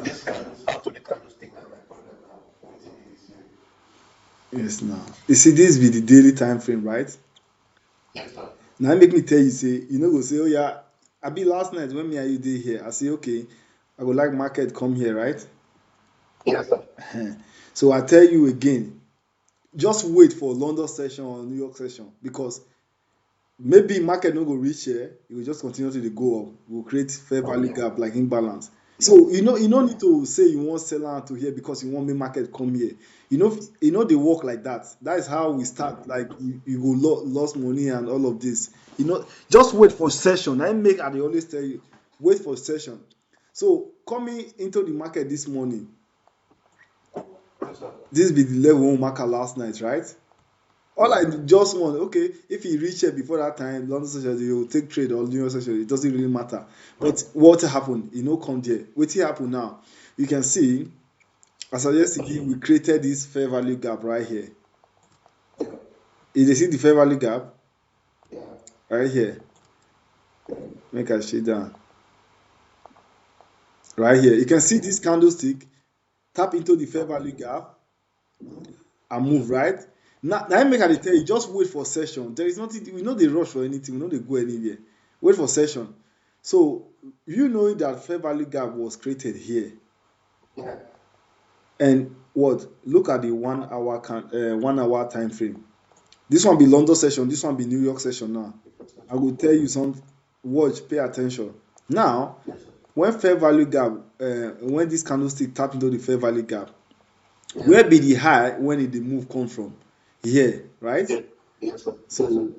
this after the candlestick now, like Yes, now. You see, this be the daily time frame, right? yes, sir. Now make me tell you, say, you know, go say, oh yeah, I be last night when me and you did here. I say, okay, I would like market come here, right? Yes, sir. So I tell you again, just wait for London session or New York session because maybe market no go reach here, it will just continue to dey go up. Will create fair value Okay. gap like imbalance. So you no need to say you wan sell am to here because you wan make market come here. You know dey work like that. That is how we start. Like you go lost money and all of this. Just wait for session. Na im make I dey always tell you, wait for session. So coming into the market this morning, Yes, sir. this be the level wey we mark am last night, right? All I just want, okay, if he reach here before that time, London session, you will take trade or New York session, it doesn't really matter. But what happened? You know, come there. Wetin happen now? You can see, as I yesterday, we created this fair value gap right here. You dey see the fair value gap Yeah. right here. Make I shade down. Right here. You can see this candlestick tap into the fair value gap and move, right? Now im make I dey tell you, just wait for session. There is nothing, we no dey rush for anything, we no dey go anywhere. Wait for session. So you know that fair value gap was created here. Yeah. And what? Look at the 1 hour time frame. This one be London session, this one be New York session now. I will tell you some, watch, pay attention. Now, when fair value gap, when this candlestick tap into the fair value gap, where be the high when it dey move come from? Here, right? Yes, sir. So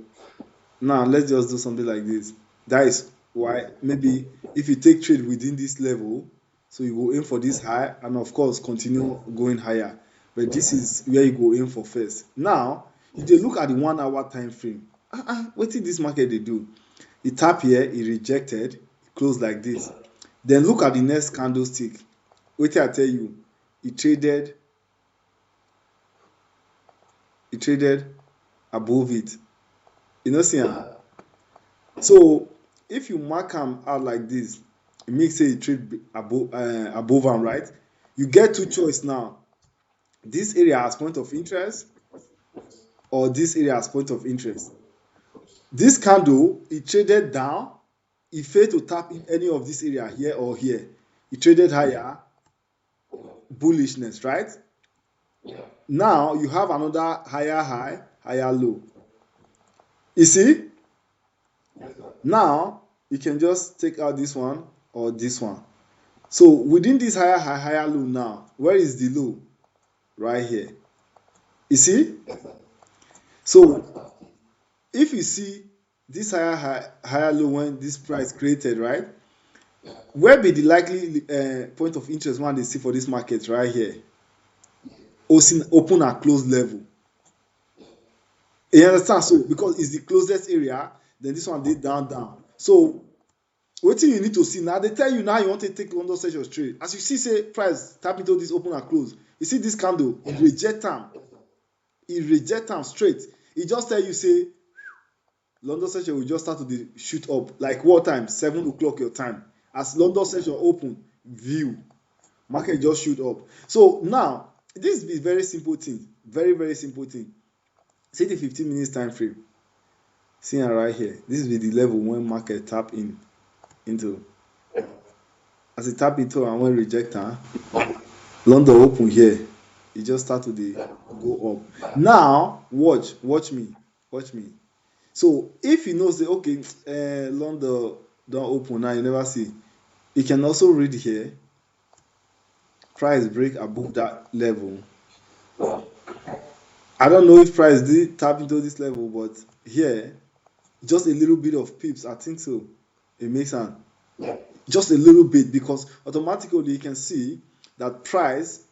now let's just do something like this. That is why maybe if you take trade within this level, so you go aim for this high and of course continue going higher. But this is where you go aim for first. Now, if they look at the 1 hour time frame, what did this market they do? It tap here, it rejected, it closed like this. Then look at the next candlestick. Wait till I tell you, it traded above it. You know, see am. So if you mark am out like this, it mean say you trade above am, right? You get two choice now. This area as point of interest or this area as point of interest. This candle, it traded down, it failed to tap in any of this area here or here. It traded higher, bullishness, right? Yeah. Now you have another higher high, higher low. You see? Yes, sir. Now you can just take out this one or this one. So within this higher high, higher low now, where is the low? Right here. You see? Yes, sir. So if you see this higher high, higher low when this price created, right? Where be the likely point of interest one they see for this market right here? Open and close level. You understand? So because it's the closest area, then this one did down. So wetin you need to see now, they tell you now you want to take London session trade. As you see, say price tap into this open and close. You see this candle, it reject am straight. E just tell you say London session will just start to dey shoot up. Like what time? 7 o'clock your time. As London session open, view market just shoot up. So now this is very simple thing, very very simple thing. See the 15 minutes time frame. See am right here. This be the level when market tap into. As e tap into and when reject am, London open here. E just start to dey go up. Now watch me. So if you know say okay, London don open now, you never see. You can also read here. Price break above that level. I don't know if price did tap into this level, but here, just a little bit of pips, I think so. It makes sense. Just a little bit because automatically you can see that price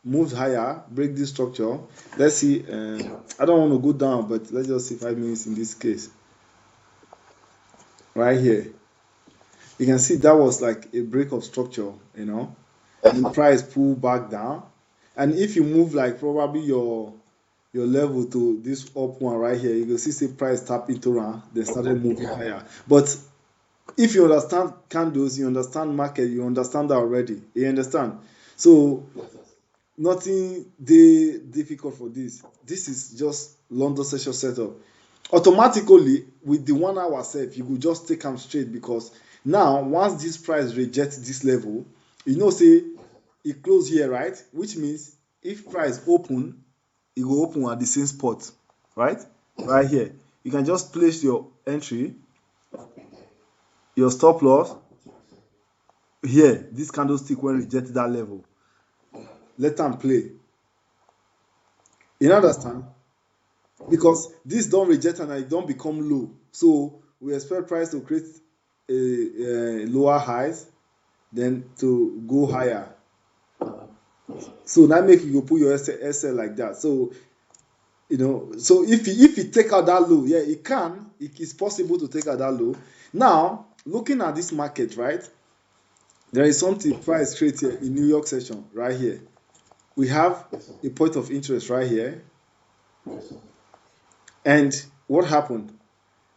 moves higher, break this structure. Let's see. I don't want to go down, but let's just see 5 minutes in this case. Right here, you can see that was like a break of structure, and the price pull back down. And if you move like probably your level to this up one right here, you can see price tap into round, then started moving higher. But if you understand candles, you understand market, you understand that already. You understand? So Yes, sir. nothing dey difficult for this. This is just London session setup. Automatically with the 1 hour sef, you go just take am straight, because now once this price reject this level, you know say e close here, right? Which means if price open, e go open at the same spot, right? Right here. You can just place your entry, your stop loss here. This candlestick when reject that level, let am play. You understand? Because this don reject and it don become low, so we expect price to create a lower highs, then to go higher. So that make you go put your SL like that. So so if you take out that low, yeah, it is possible to take out that low. Now looking at this market, right, there is something price create here in New York session right here. We have a point of interest right here, and what happened?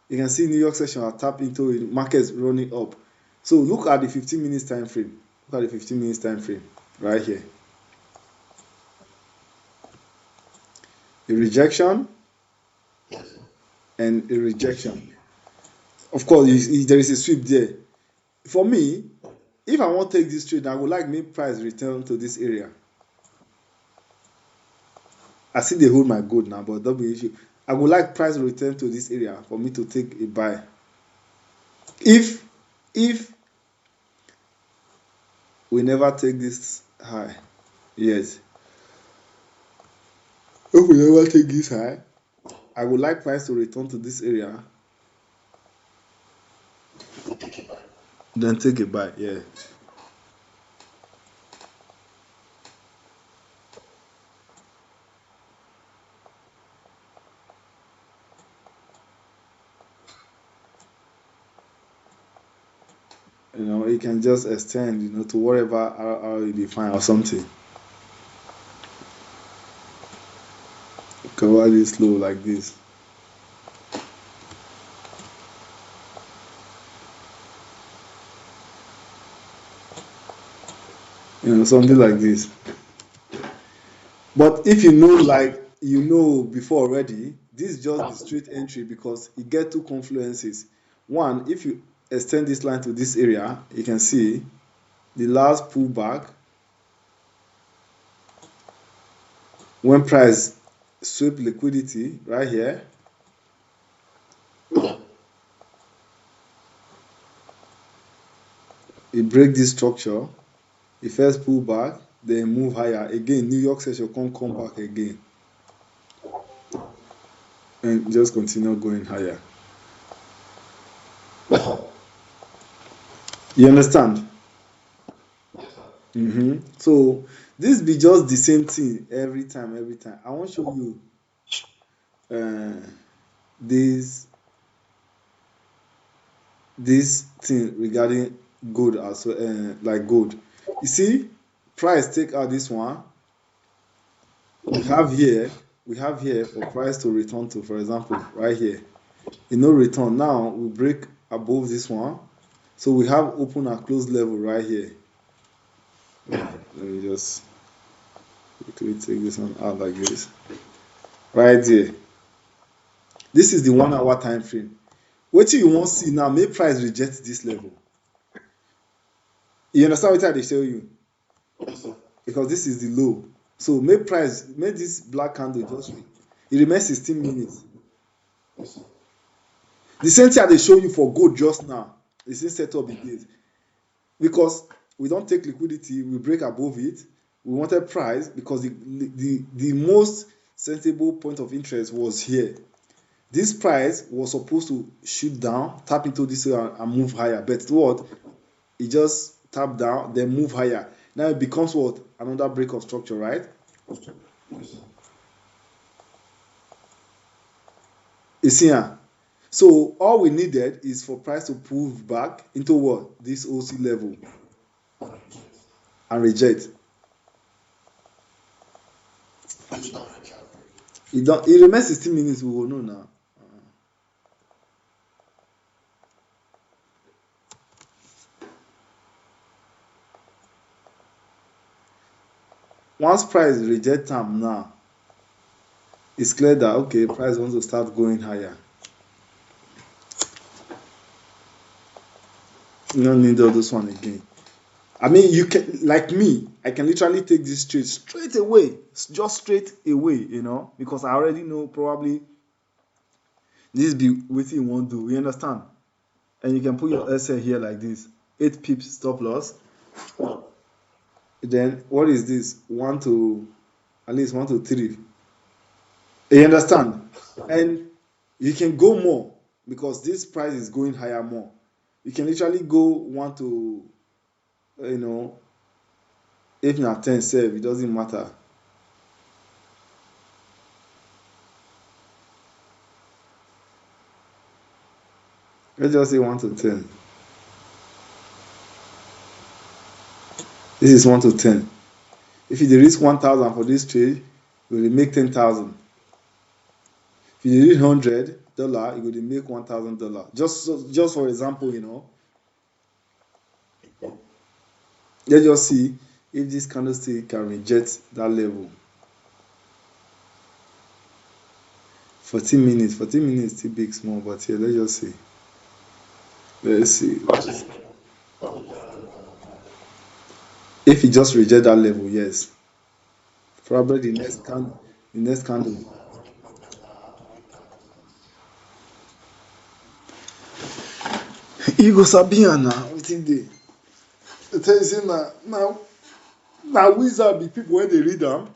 You can see New York session are tapped into it, markets running up. So look at the 15 minutes time frame. Look at the 15 minutes time frame right here. A rejection and a rejection. Of course, there is a sweep there. For me, if I want to take this trade, I would like make price return to this area. I see they hold my gold now, but that'll be issue. I would like price return to this area for me to take a buy. If we never take this high, yes. If we never take this high, I would like price to return to this area, then take a buy. Yeah. You can just extend, to whatever how you define or something. Cover this low like this. Something like this. But if before already, this is just the straight entry, because you get two confluences. One, if you extend this line to this area, you can see the last pullback when price sweep liquidity right here. It break this structure. The first pull back, then move higher again. New York session come back again, and just continue going higher. You understand? So this be just the same thing every time. I want to show you this thing regarding gold as well, like gold. You see, price take out this one. We have here for price to return to, for example, right here. Return. Now we break above this one, so we have open and close level right here. Let me just quickly take this one out like this. Right here. This is the 1 hour time frame. What you want to see now, make price reject this level. You understand what I dey tell you? Yes, sir. Because this is the low. So make this black candle just it remains 16 minutes. Yes, sir. The same thing I dey show you for gold just now. The same setup it is. Because we don't take liquidity, we break above it. We wanted price because the most sensible point of interest was here. This price was supposed to shoot down, tap into this and move higher. But what? It just tap down, then move higher. Now it becomes what? Another break of structure, right? Yes, sir. You see here? So all we needed is for price to pull back into what? This OC level and reject. It remains 16 minutes, we will know now. once price reject time now, it's clear that okay, price wants to start going higher. You don't need all this one again. I mean, you can, like me, I can literally take this trade straight away, just straight away, you know, because I already know probably this be what you want to do. You understand? And you can put your SL here like this, 8 pips stop loss. Then what is this? 1 to at least 1 to 3. You understand? And you can go more because this price is going higher more. You can literally go 1 to, you know, if not 10 serve, it doesn't matter. Let's just say 1 to 10. This is 1 to 10. If you risk 1,000 for this trade, you will make 10,000. If you reach $100, you will make $1,000. Just for example, you know. Let's just see if this candlestick can reject that level. 14 minutes still big small, but here let's just see. Let's see. If it just reject that level, yes. Probably the next candle. You go Sabia now. Wetin dey? I tell you say na wizard be people when they read them.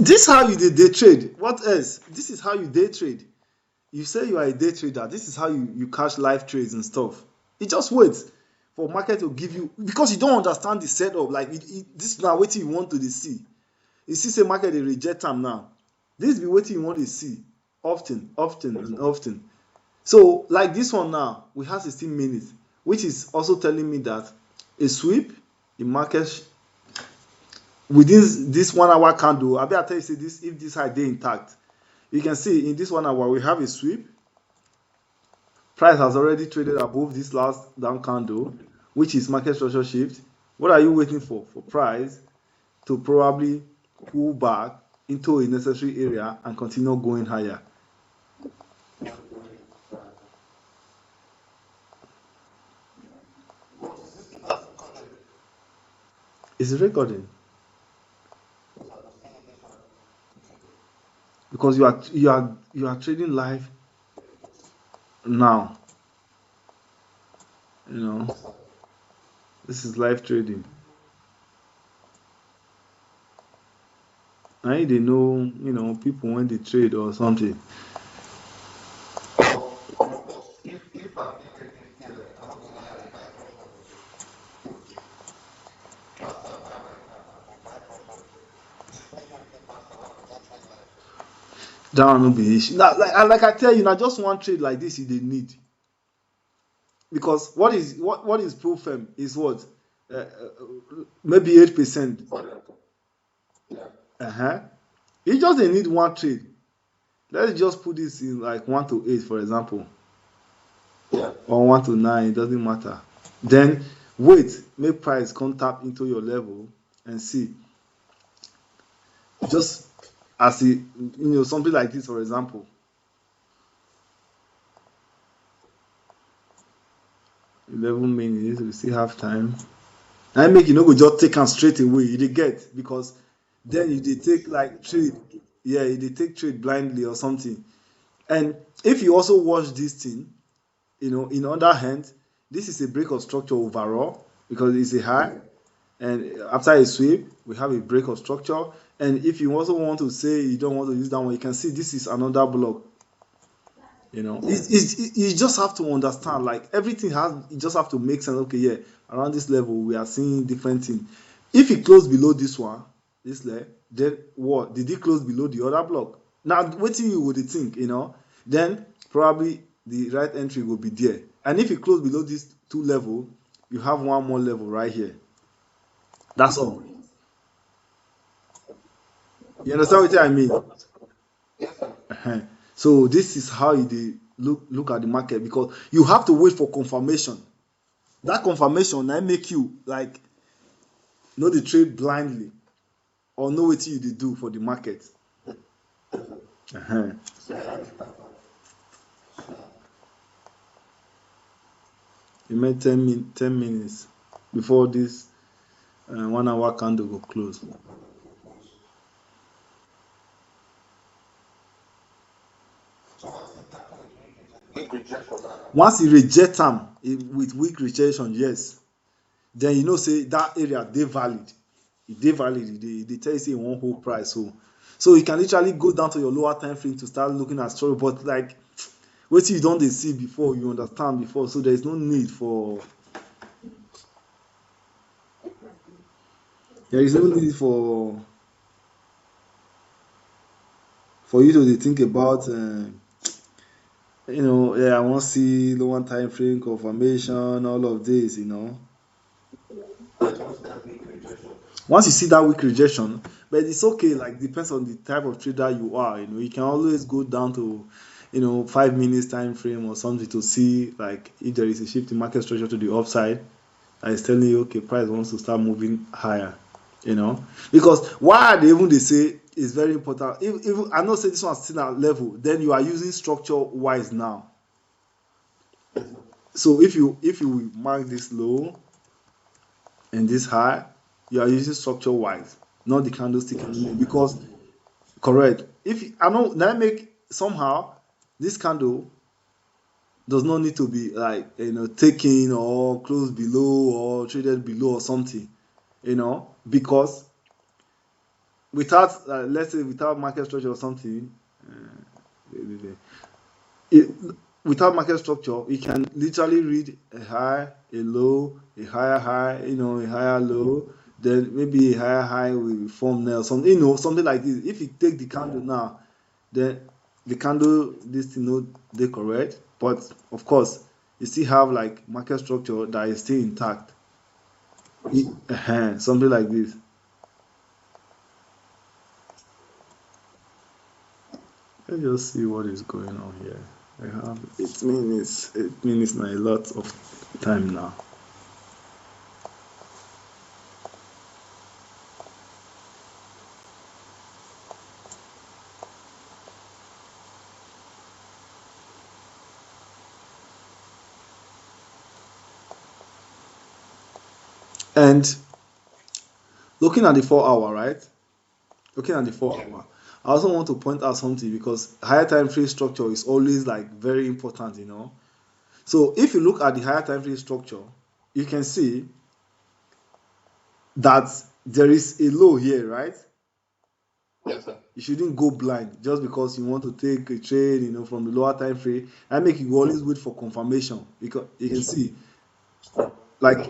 This how you day trade. What else? This is how you day trade. You say you are a day trader. This is how you catch live trades and stuff. You just wait for market to give you, because you don't understand the setup. Like this now wetin you want to see. You see say market dey reject am now. This be wetin you want to see often and often. So like this one now, we have 16 minutes, which is also telling me that a sweep in market within this 1 hour candle. I tell you say this, if this high dey intact, you can see in this 1 hour we have a sweep. Price has already traded above this last down candle, which is market structure shift. What are you waiting for? For price to probably pull back into a necessary area and continue going higher. It's recording. Because you are trading live now. You know, this is live trading. I they know, you know, people when they trade or something. That one no be issue. Now, like I tell you, now just one trade like this you they need. Because what is pro firm is what maybe 8%. You just they need one trade. Let's just put this in like 1 to 8, for example, or 1 to 9. It doesn't matter. Then wait, make price come tap into your level and see. Just as something like this, for example. 11 minutes, we still have time. I make you no go just take them straight away. You dey get, because then you dey take like trade. Yeah, you dey take trade blindly or something. And if you also watch this thing, in other hand, this is a break of structure overall because it's a high. And after a sweep, we have a break of structure. And if you also want to say you don't want to use that one, you can see this is another block. You just have to understand, like everything you just have to make sense. Okay, yeah, around this level, we are seeing different things. If it close below this one, this leg, then what? Did it close below the other block? Now, what you would think, then probably the right entry will be there. And if it close below these two level, you have one more level right here. That's all. You understand what I mean? Yes, sir. So this is how you look at the market, because you have to wait for confirmation. That confirmation now make you like know the trade blindly, or know what you do for the market. Uh-huh. You made 10 minutes before this 1 hour candle go close. Weak rejection. Once you reject them with weak rejection, yes, then you know say that area they valid. They valid. They tell you say one whole price. So you can literally go down to your lower time frame to start looking at story. But like what you don't see before, you understand before. So there is no need for you to think about yeah, I want to see lower time frame confirmation, all of this. Once you see that weak rejection, but it's okay, like depends on the type of trader you are. You can always go down to 5 minutes time frame or something to see like if there is a shift in market structure to the upside that is telling you okay, price wants to start moving higher. Because why they say is very important. If I know say this one's still at level, then you are using structure wise now. So if you mark this low and this high, you are using structure wise, not the candlestick anymore. Because correct. If I know that make somehow this candle does not need to be like taken or closed below or traded below or something, because without let's say without market structure or something, it, without market structure, you can literally read a high, a low, a higher high, a higher low, then maybe a higher high will form there, something, something like this. If you take the candle now, then the candle, this thing, they correct, but of course, you still have like market structure that is still intact. Something like this. Let's just see what is going on here. I have 8 minutes. 8 minutes now, a lot of time now. And looking at the 4 hour, right? Looking at the 4 hour, I also want to point out something, because higher time frame structure is always like very important. So if you look at the higher time frame structure, you can see that there is a low here, right? Yes, sir. You shouldn't go blind just because you want to take a trade, from the lower time frame. I make you always wait for confirmation, because you can see like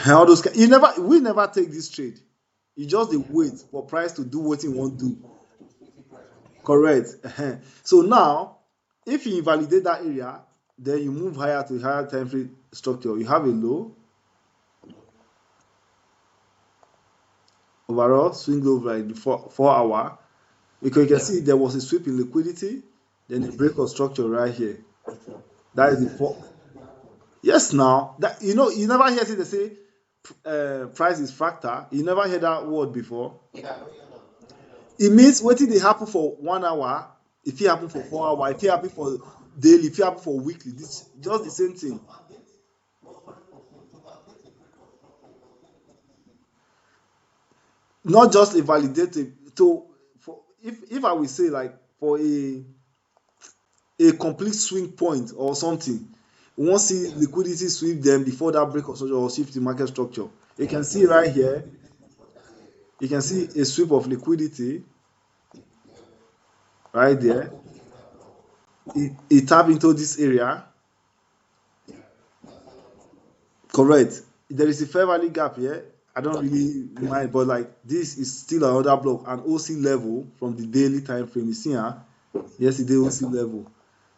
all those we never take this trade. You just wait for price to do what you want to do. Correct. So now, if you invalidate that area, then you move higher to higher time frame structure. You have a low, overall swing low like the 4 hour, because you can see there was a sweep in liquidity, then a break of structure right here. That is the four. Yes, now that you never hear they say price is fractal. You never heard that word before. It means what did they happen for 1 hour, if it happen for 4 hours, if it happen for daily, if it happen for weekly, this just the same thing. Not just a validated. So for if I will say like for a complete swing point or something, we want to see liquidity sweep them before that break of structure or shift in market structure. You can see right here, you can see a sweep of liquidity right there. It tap into this area. Correct. There is a fair value gap here. I don't really mind, but like this is still another block, an OC level from the daily time frame. You see, yesterday OC level.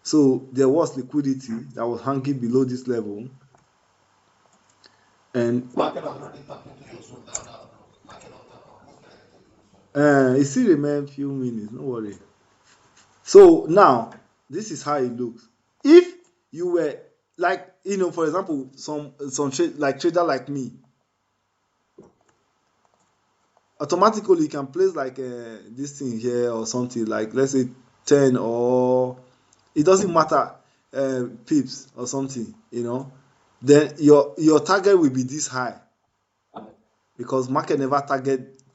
So there was liquidity that was hanging below this level, and Market already tapped into your zone down. Market on top it still remain few minutes. No worry. So now this is how it looks. If you were like, for example, some trade like trader like me, automatically you can place like this thing here or something like, let's say 10, or it doesn't matter, pips or something, then your target will be this high, because market never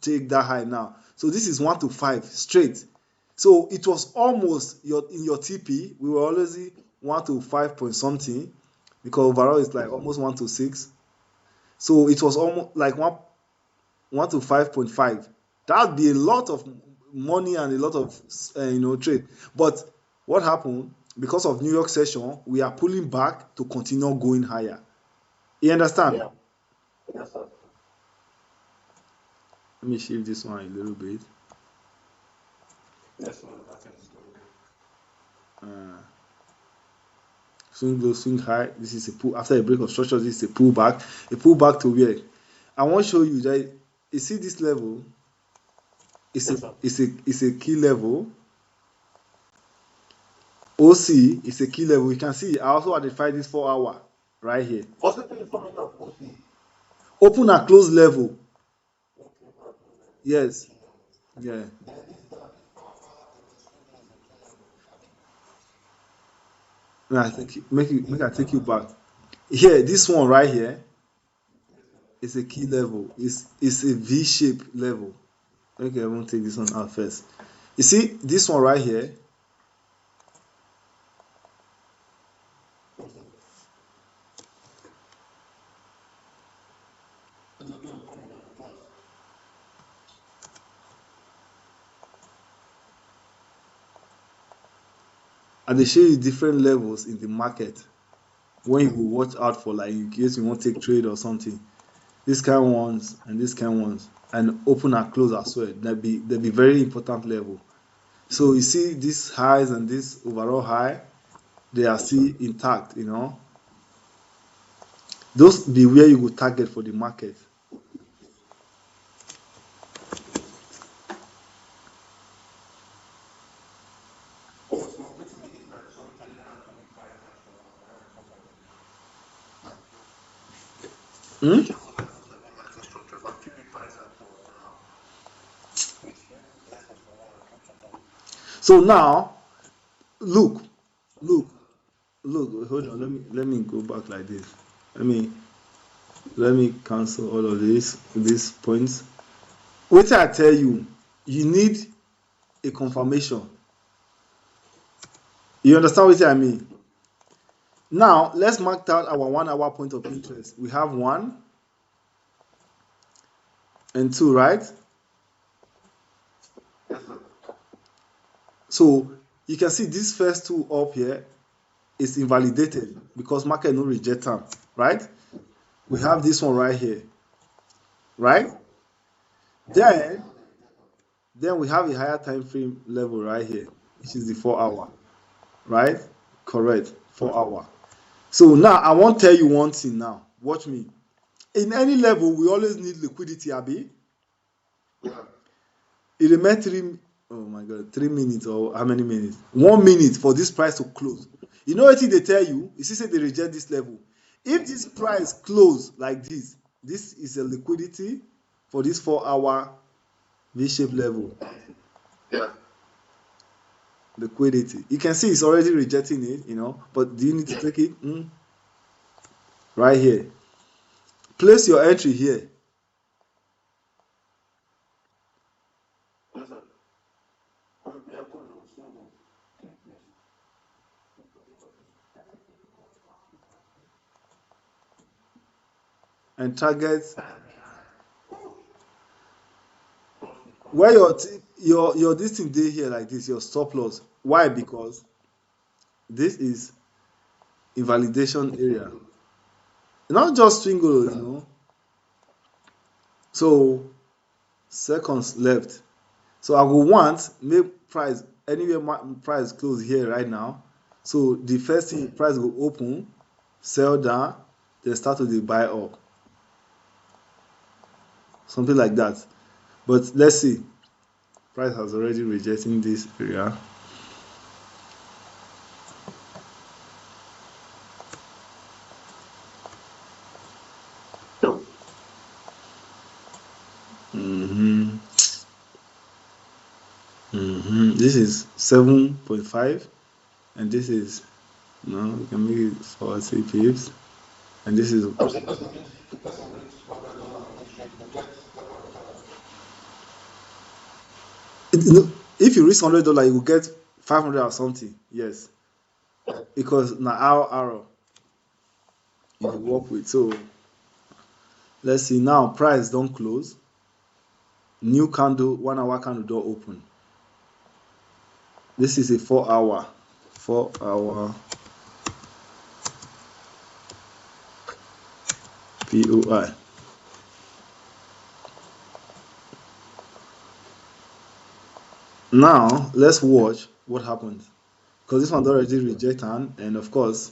take that high now. So this is 1 to 5 straight. So it was almost in your TP, we were always 1 to 5 point something, because overall it's like almost 1 to 6. So it was almost like 1 to 5.5. That'd be a lot of money and a lot of trade. But what happened, because of New York session, we are pulling back to continue going higher. You understand? Yeah. Yes, sir. Let me shift this one a little bit. Yes, sir. Swing low, swing high. This is a pull. After a break of structure, this is a pullback. A pullback to where? I want to show you that you see this level. It's a key level. OC is a key level. You can see I also identified this 4 hour right here. What's the thing coming up? OC? Open and close level. Yes. Yeah. Make I take you back. Here, this one right here is a key level. It's a V-shape level. Okay, I won't take this one out first. You see this one right here. And they show you different levels in the market when you will watch out for, like in case you want to take trade or something. This kind of ones and this kind of ones, and open and close as well. They'll be very important level. So you see these highs and this overall high, they are still intact. Those be where you go target for the market. Hmm? So now, look, look, hold on. Let me go back like this. Let me cancel all of these points. What I tell you, you need a confirmation. You understand what I mean? Now let's mark out our 1 hour point of interest. We have 1 and 2, right? So you can see these first 2 up here is invalidated because market no reject them, right? We have this one right here, right? Then we have a higher time frame level right here, which is the 4 hour, right? Correct, 4 hour. So now I want to tell you one thing now. Watch me. In any level, we always need liquidity, Abi. It remains 3 minutes, or how many minutes? 1 minute for this price to close. You know what they tell you? You see, say they reject this level. If this price close like this is a liquidity for this 4 hour V-shaped level. Yeah. Liquidity. You can see it's already rejecting it, but do you need to take it? Right here. Place your entry here. And target where your this thing dey here like this, your stop loss. Why? Because this is invalidation area. Not just single, So seconds left. So I will want make price anywhere price close here right now. So the first thing price will open, sell down, then start to the buy up. Something like that. But let's see. Price has already rejecting this area. Mm-hmm. Mm-hmm. This is 7.5, and this is no, we can make it 40 pips, and this is if you risk $100, you will get 500 or something. Yes, because now our arrow you dey work with. So let's see now. Price don't close. New candle, 1 hour candle door open. This is a 4 hour. 4 hour POI. Now let's watch what happens because this one's already rejected, and of course,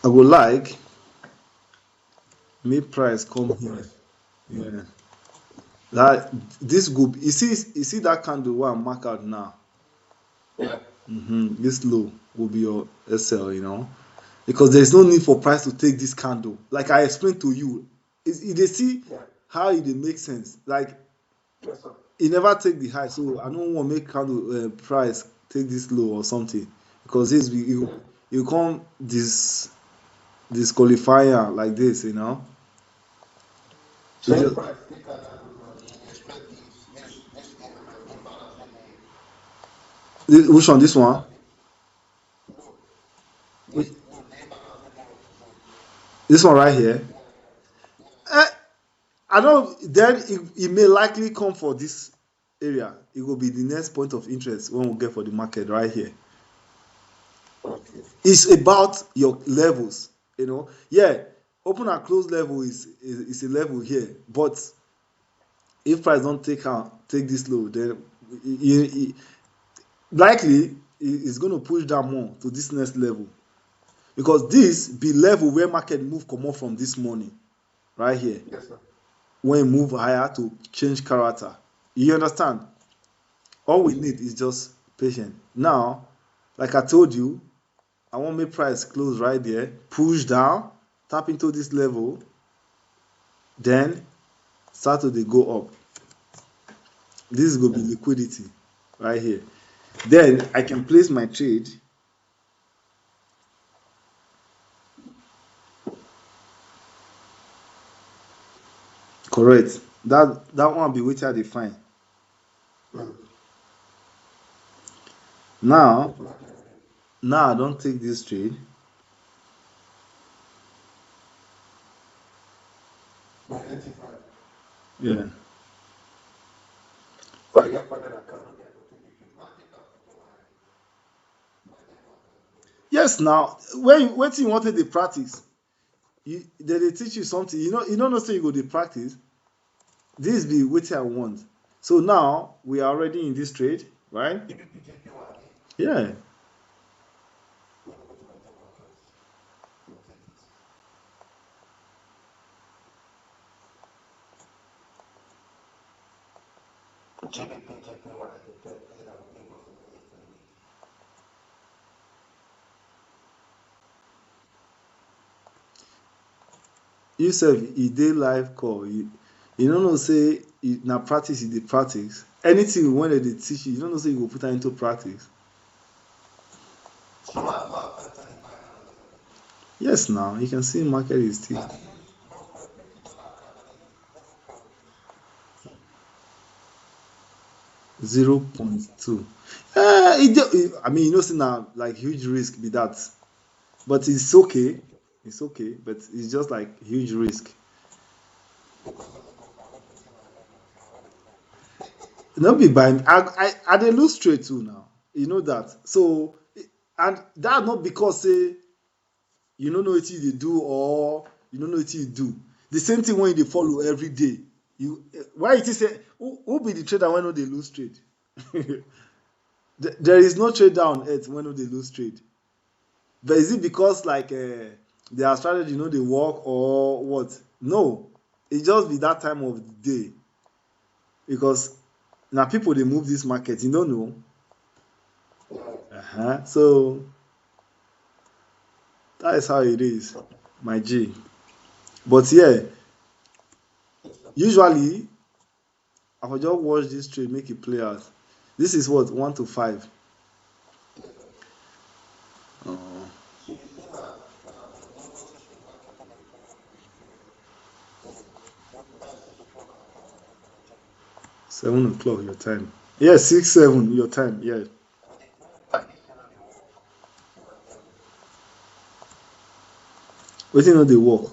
I would like make price come here. Yeah. That this group, you see that candle one mark out now. This low will be your SL, because there's no need for price to take this candle. Like I explained to you, they see how it dey make sense. Like it never take the high, so I don't want make candle price take this low or something because this you come disqualifier like this. You just, which one? This one? Which- This one right here? Eh, I don't. Then it may likely come for this area. It will be the next point of interest when we get for the market right here. It's about your levels. Yeah, open and close level is a level here, but if price don't take this low, then likely it's going to push down more to this next level because this be level where market move comot from this morning right here when it move higher to change character. You understand? All we need is just patience. Now, like I told you, I want make price close right there, push down, tap into this level, then start to dey go up. This is going to be liquidity right here. Then I can place my trade. Correct. That one be wetin I dey find. Now, I don't take this trade. Yeah. Yes. Now, wetin you wanted dey practice, they teach you something. You don't know say you go dey practice. This be wetin I want. So now we are already in this trade, right? Yeah. You sef e dey live call. You no know say na practice you dey practice. Anything wey dem dey teach you, you no know say you go put am into practice. Yes, now you can see market is still 0.2. I mean, say na like huge risk be that, but it's okay. It's okay, but it's just like huge risk. No be by I dey lose trade too now. You know that. So and that not because say you don't know what you do, or you don't know what you do. The same thing when they follow every day. You why it is say who be the trader when no they lose trade? There is no trader on earth when no they lose trade. But is it because like their strategy they work or what? No, it just be that time of the day because now people they move this market. You don't know. So that is how it is, my G. But yeah, usually I will just watch this trade, make it play out. This is what 1 to 5. Uh, 7 o'clock your time. Yeah, 6 7 your time. Yeah. Waiting on the work.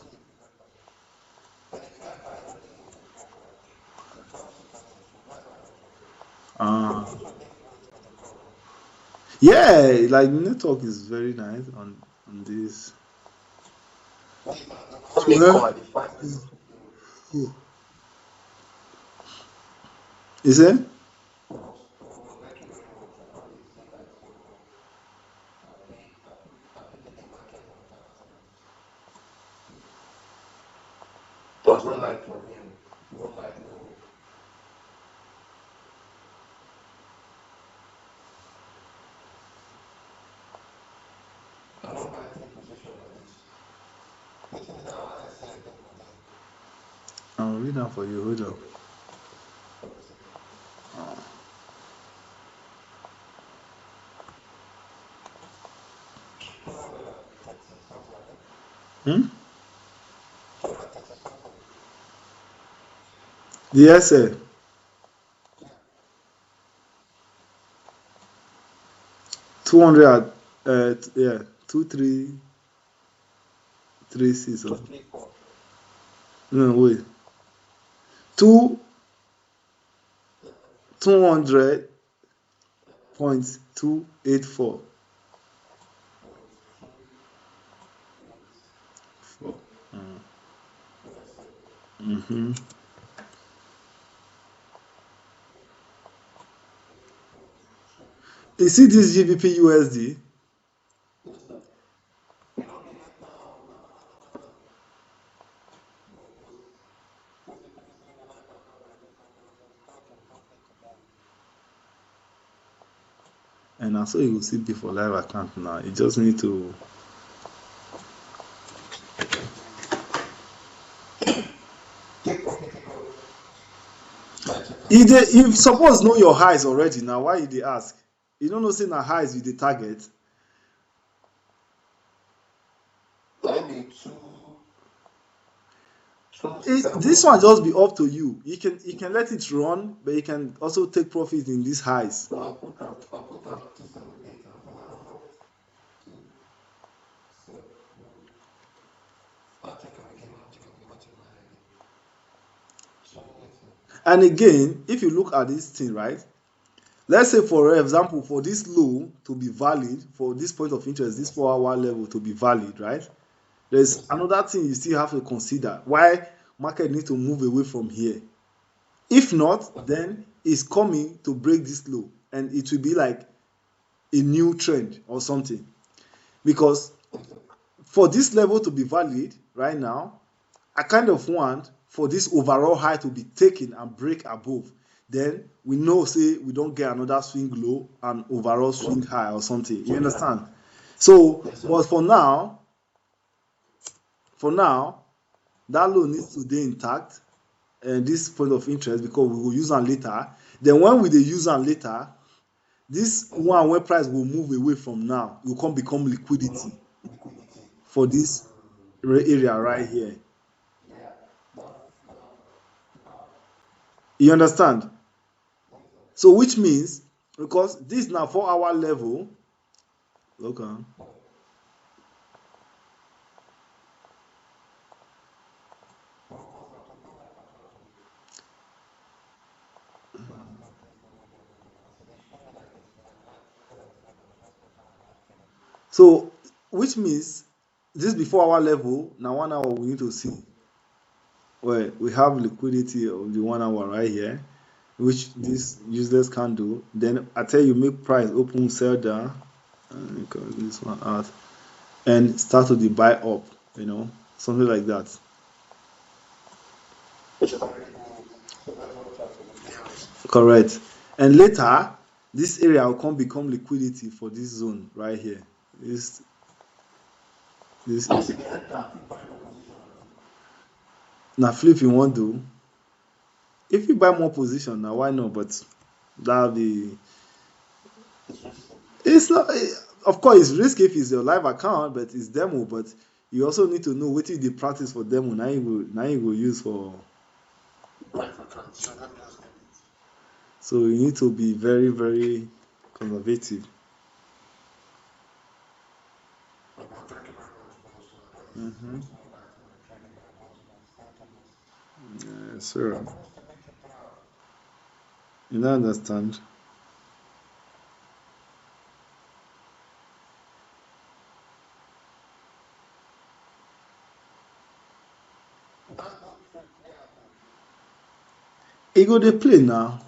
Uh, yeah, like network is very nice on this. Well, is it? But no light from him. No light, no. I don't buy any position like this. What is that what I said? I'll read that for you. Hold on. Hmm? The essay 200. Yeah, 2336. No, wait. Two 200.284. Mm-hmm. You see this GBP USD, and I saw you will see before live account now. You just need to. If suppose know your highs already now, why you dey ask? You don't know say na highs you dey target. Maybe This one just be up to you. You can let it run, but you can also take profit in these highs. I'll put out 278. I'll check it again. I'll check it again. I'll check And again, if you look at this thing, right? Let's say, for example, for this low to be valid, for this point of interest, this 4 hour level to be valid, right? There's another thing you still have to consider why market need to move away from here. If not, then it's coming to break this low and it will be like a new trend or something. Because for this level to be valid right now, I kind of want for this overall high to be taken and break above. Then we know, say, we don't get another swing low and overall swing high or something. You understand? So, but for now, that low needs to stay intact and this point of interest because we will use them later. Then when we dey use them later, this one where price will move away from now, will come become liquidity for this area right here. You understand? So which means because this now 4 hour level, look on. So which means this before our level. Now 1 hour we need to see. Well, we have liquidity of the 1 hour right here, which this useless can do. Then I tell you, make price open, sell down, and close this one out, and start to the buy up. Something like that. Correct. And later, this area will come become liquidity for this zone right here. This now flip you want to. If you buy more position now, why not? But that'll be. It's not. Of course, it's risky if it's your live account, but it's demo. But you also need to know what is the practice for demo. Now you go use for. So you need to be very, very conservative. Mm-hmm. Yes, sir. You don't understand. He go dey play now.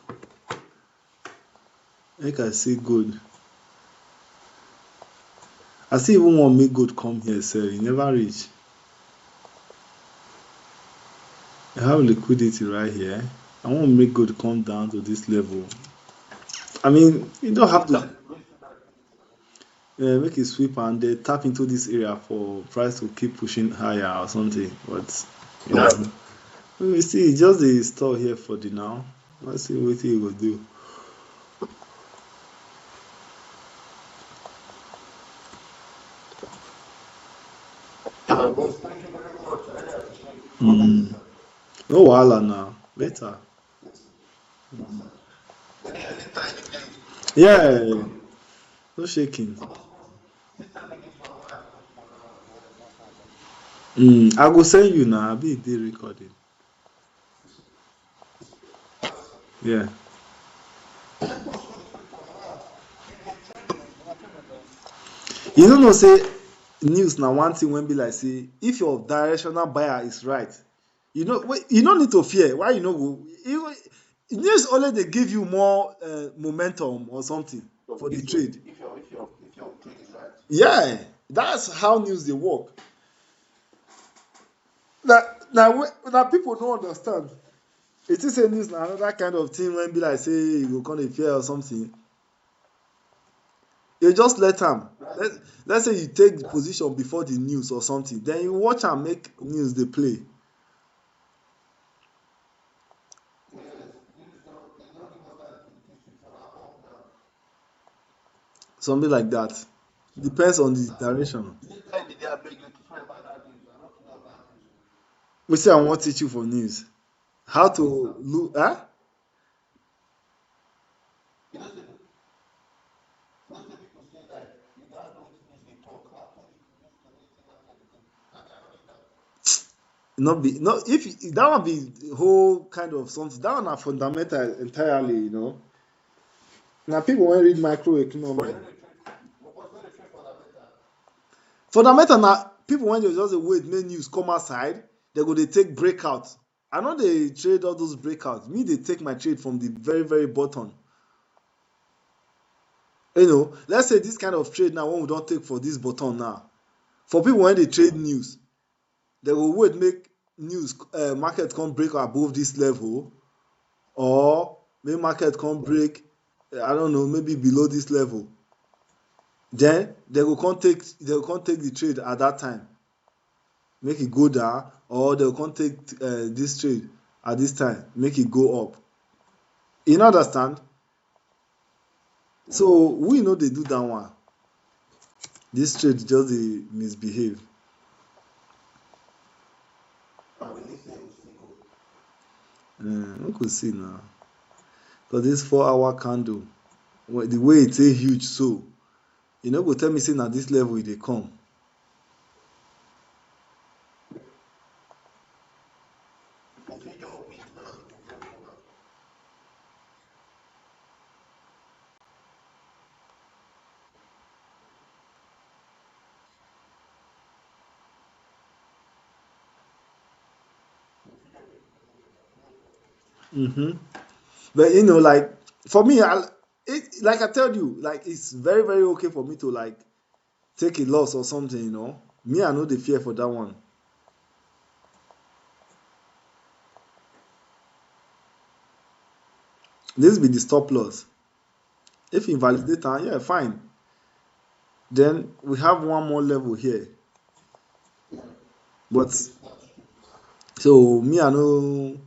Make I see good. I still even want make good come here, sir. He never reach. I have liquidity right here. I want make good come down to this level. I mean, you don't have to make it sweep and they tap into this area for price to keep pushing higher or something. But we see just the store here for the now. Let's see what he will do. Mm. No wahala now. Later. Yeah, no shaking. I go send you now. I be dey recording. Yeah. You don't know say news na one thing when be like say if your directional buyer is right, you no need to fear. Why you no go? News only dey give you more momentum or something for the trade. If your trade is right. Yeah, that's how news dey work. Now people don't understand. It is a news na another kind of thing when be like say you go come dey fear or something. You just let am. Let's say you take the position before the news or something, then you watch am make news dey play. Something like that. Depends on the direction. Anytime the day I beg you to find about that news, I don't know about news. We say I wan teach you for news. How to look You know, say, most of people say that you don't know what news they talk about. What if you use to anything after the thing? I cannot do that. not be not if that one be whole kind of something. That one are fundamental entirely. Now people when read But microeconomics. when they trade, but when they trade fundamental, Fundamental now people when they just dey wait make news come outside, they go dey take breakout. I know they trade all those breakouts. Me they take my trade from the very very bottom. Let's say this kind of trade now when we don't take for this button now. For people when they trade news, they will wait make news market come break above this level, or make market come break I don't know, maybe below this level. Then they go come take the trade at that time, make it go down, or they go come take this trade at this time, make it go up. You no understand? So we know they do that one. This trade just dey misbehave. and we need to still go. We could see now. Because this 4 hour candle, the way it's a huge, so you no go tell me say na this level e dey come. Okay, your week now, it will very well. Mm-hmm. But you know, like for me, like I tell you, like it's very, very okay for me to like take a loss or something, you know. Me, I know the fear for that one. This be the stop loss. If invalidate, yeah, fine. Then we have one more level here. But so me, I know.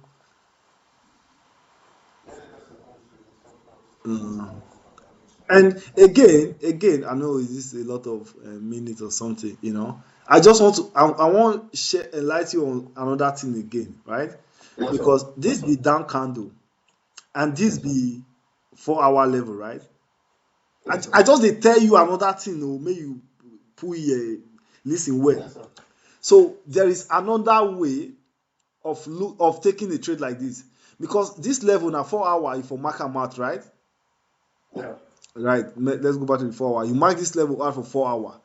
um, and again, I know this is a lot of minutes or something, you know. I just want to, I want share enlighten you on another thing again, right? Because this be down candle and this be 4 hour level, right? I just dey tell you another thing, oh, make you put ear listen well. So there is another way of taking a trade like this, because this level na 4 hour you for mark am out, right? Right. Let's go back to the 4 hour. You mark this level out for 4 hour.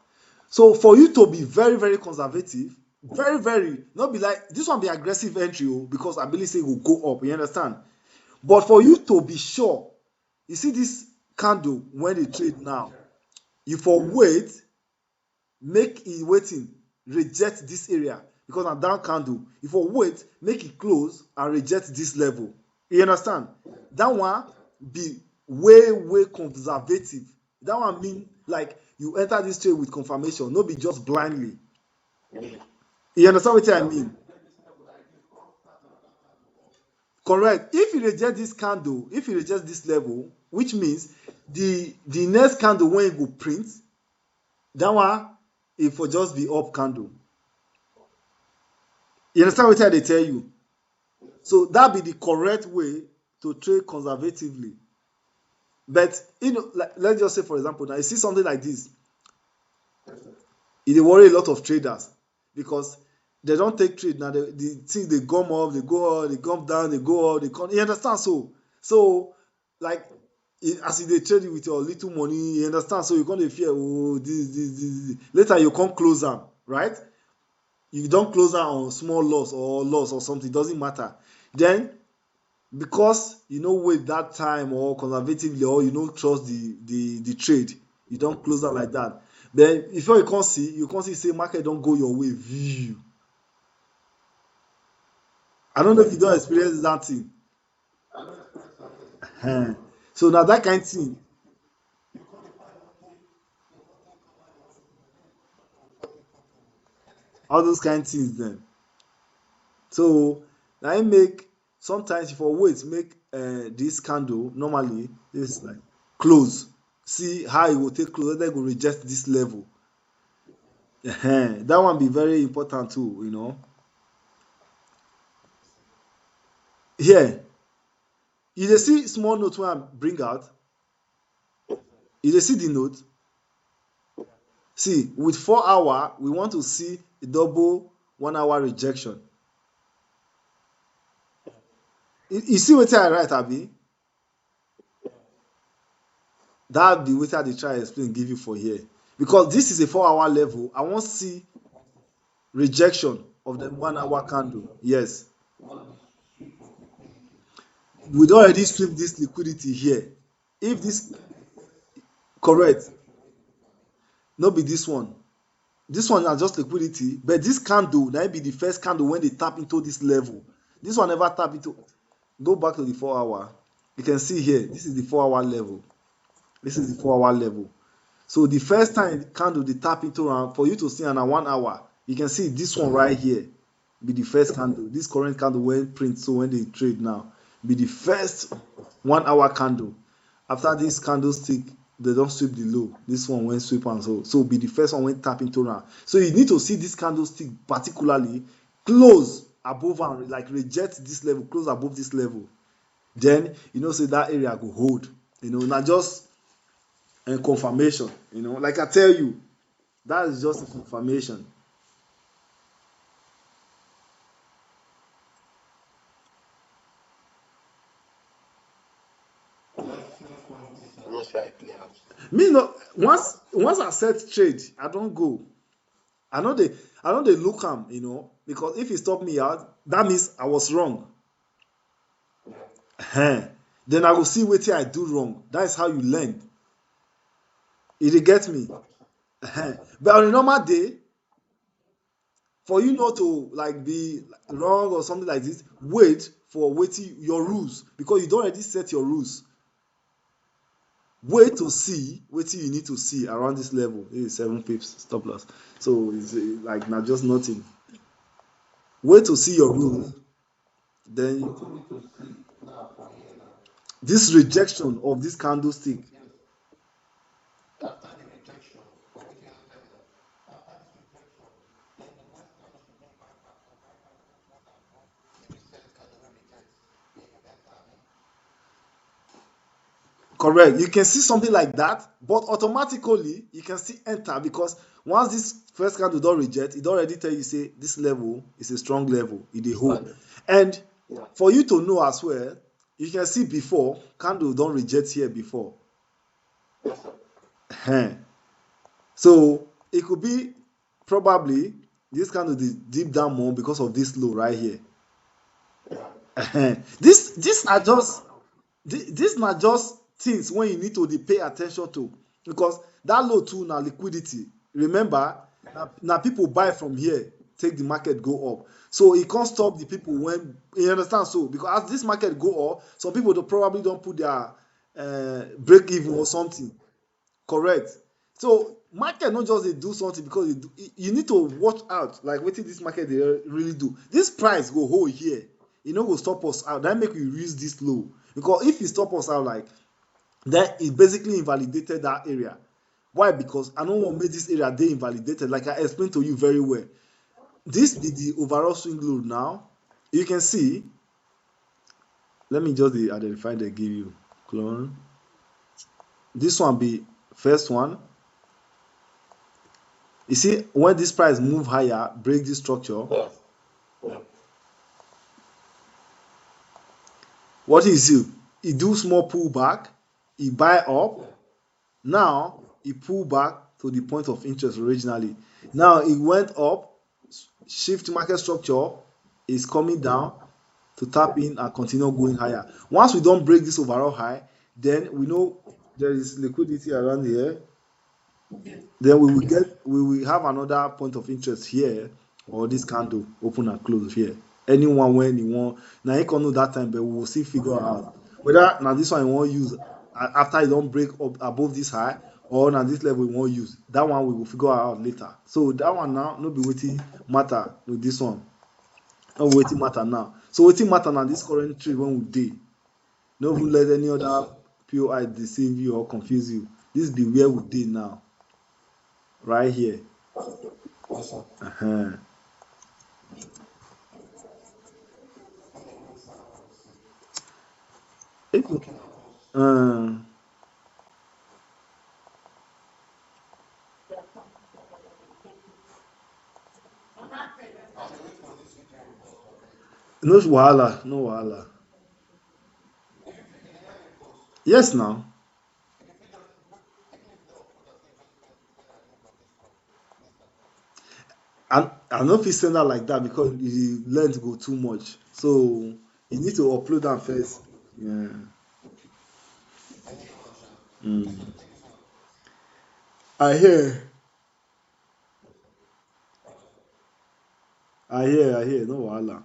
So for you to be very, very conservative, very, very, not be like this one be aggressive entry, oh, because I believe say it will go up. You understand? But for you to be sure, you see this candle when they trade now, you for wait, make e waiting, reject this area because na down candle. You for wait, make e close and reject this level. You understand? That one be way, way conservative. That one mean like you enter this trade with confirmation, no be just blindly. You understand what I mean? Correct. If you reject this candle, if you reject this level, which means the next candle when you go print, that one it for just be up candle. You understand what I dey tell you? So that be the correct way to trade conservatively. But you know, like, let's just say for example, now you see something like this, e dey worry a lot of traders because they don take trade now. The thing dey gum up, dey go up, dey gum down, dey go up, dey come. You understand? So like as you dey trade with your little money, you understand? So you come dey fear, oh, this. Later you come close am, right? You don close am on small loss or something, doesn't matter. Then because you no wait that time or conservatively or you no trust the trade, you don close am like that. Then before you come see say market don go your way view. I don't know if you don experience that thing. Ehen. So na that kind thing, all those kind things dem. So na im make sometimes you for wait make this candle normally this like close, see how e go take close, whether e go reject this level. That one be very important too, you know. Here, you dey see small note wey I bring out, you dey see the note. See, with 4 hour we want to see a double 1 hour rejection. You see wetin I write, abi? That be wetin I dey try explain give you for here, because this is a 4 hour level. I wan see rejection of the 1 hour candle. Yes, we don already sweep this liquidity here. If this correct, no be this one. This one na just liquidity, but this candle na be the first candle when they tap into this level. This one never tap into. Go back to the 4 hour. You can see here, this is the 4 hour level. This is the 4 hour level. So the first time candle they tap into am, for you to see am na 1 hour. You can see this one right here be the first candle. This current candle when print, so when they trade now, be the first 1 hour candle. After this candlestick, they don sweep the low. This one when sweep am, so be the first one when tap into am. So you need to see this candlestick particularly close above am, like reject this level, close above this level. Then you know say that area go hold. You know, na just confirmation. You know, like I tell you, that is just a confirmation. Me no, once I set trade, I don go. I no dey look am, you know, because if e stop me out, that means I was wrong. Then I go see wetin I do wrong. That is how you learn. You dey get me? But on a normal day, for you not to like be wrong or something like this, wait for wetin your rules, because you don already set your rules. Wait to see wetin you need to see around this level. This is 7 pips stop loss. So it's like na just nothing. Wait to see your rule. Then this rejection of this candlestick. After the rejection, for which you have evidence, after this rejection, then the next one is to bring back up to 5,000 maybe sell can never reject. Then you enter, I mean, Correct. You can see something like that, but automatically you can still enter, because once this first candle don reject, it don already tell you say this level is a strong level, e dey hold. And for you to know as well, you can see before candle don reject here before. yes, sir. So it could be probably this candle dey deep down more because of this low right here. Yeah. This are just this na just things wey you need to dey pay attention to, because that low too na liquidity. Remember, na people buy from here take the market go up, so e come stop the people when you understand. So because as this market go up, some people probably don put their break even or something. Correct. So market no just dey do something because you need to watch out like wetin this market dey really do. This price go hold here, e no go stop us out. That make we reach this low, because if e stop us out, like then it basically invalidated that area. Why? Because I no wan make this area dey invalidated. Like I explained to you very well, this be the overall swing low now. You can see, let me just dey identify dey give you clone. This one be first one. You see, when this price move higher, break this structure, Yes. Yeah. what is it? E do small pullback, e buy up. Now e pull back to the point of interest originally. Now e went up, shift market structure, is coming down to tap in and continue going higher. Once we don break this overall high, then we know there is liquidity around here. Then we will have another point of interest here, or this candle open and close here. Anyone when you want, now you can know that time, but we will still figure out whether now this one you want use after you don't break up above this high, or now this level you want use. That one we will figure out later. So that one now no be waiting matter with this one. No waiting matter now. So waiting matter now this current trade when we dey. No even let any other POI deceive you or confuse you. This be where we dey now. Right here. Yes, sir. Uh-huh. Uh, no wahala, no wahala. Yes, now. I no fit send out like that because the length go too much. So you need to upload am first. Yeah. Mm. I hear. I hear. No wahala.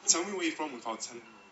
Tell me where you're from without telling me.